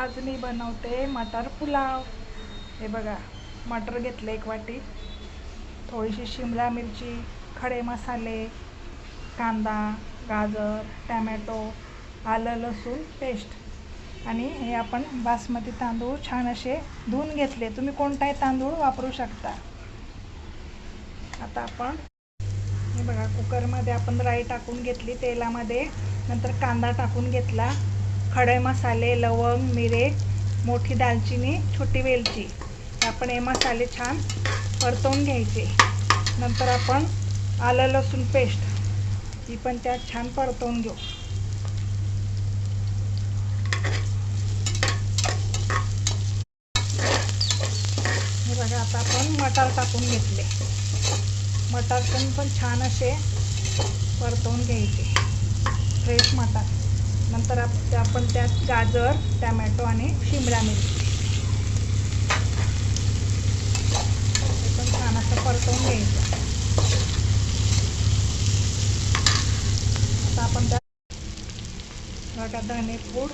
आज मी बनवते मटर पुलाव। हे बघा, मटर घेतले 1 वाटी, थोडीशी शिमला मिरची, खडे मसाले, कांदा, गाजर, टमॅटो, आलं लसूण पेस्ट आणि हे आपण बासमती तांदूळ छान असे धुवून घेतले। तुम्ही कोणताही तांदूळ वापरू शकता। आता आपण हे बघा, कुकरमध्ये आपण राई टाकून घेतली तेलामध्ये, नंतर कांदा टाकून घेतला, खडे मसाले, लवंग, मिरे, मोठी दालचिनी, छोटी वेलची, आपण हे मसाले छान परतवून घ्यायचे। नंतर आपण आलं लसूण पेस्ट ही पण त्यात छान परतवून घेऊ। हे बघा, आता आपण मटार टाकून घेतले, मटार पण छान असे परतवून घ्यायचे, फ्रेश मटार। नंतर आपण त्यात गाजर, टमॅटो आणि शिमला मिरची हे पण छान असं परतवून घ्यायचं। आता आपण त्यात बघा धनेपूड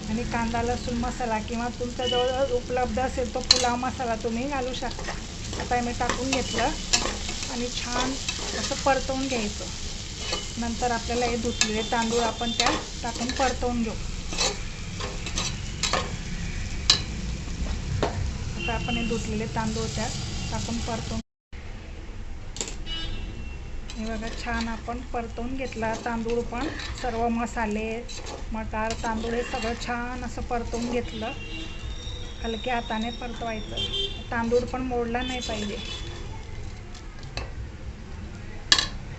आणि कांदा लसूण मसाला किंवा तुमच्याजवळ उपलब्ध असेल तो पुलाव मसाला तुम्ही घालू शकता। आता मी टाकून घेतलं आणि छान असं परतवून घ्यायचं। नंतर आपल्याला हे धुतलेले तांदूळ आपण त्यात टाकून परतवून घेऊ। आता आपण हे धुतलेले तांदूळ त्यात टाकून परतवून, हे बघा छान आपण परतवून घेतला तांदूळ पण, सर्व मसाले, मटार, तांदूळ हे सगळं छान असं परतवून घेतलं। हलक्या हाताने परतवायचं, तांदूळ पण मोडला नाही पाहिजे।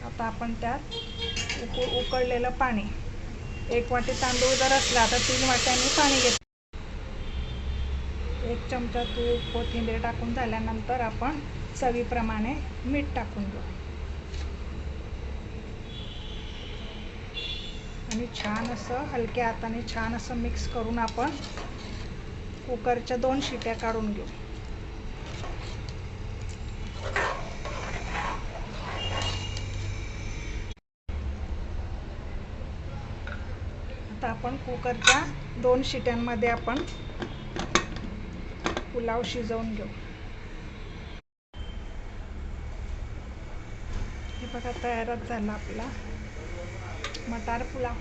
आता आपण त्यात उकळलेलं पाणी, 1 वाटी तांदूळ जर असला तर 3 वाट्यांनी पाणी घेतो। 1 चमचा तूप, कोथिंबीर टाकून झाल्यानंतर आपण चवीप्रमाणे मीठ टाकून घेऊ आणि छान असं हलक्या हाताने छान असं मिक्स करून आपण कुकरच्या 2 शिट्या काढून घेऊ। आता आपण कुकरच्या 2 शिट्यांमध्ये आपण पुलाव शिजवून घेऊ। हे बघा, तयारच झाला आपला मटार पुलाव।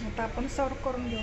आता आपण सर्व करून घेऊ।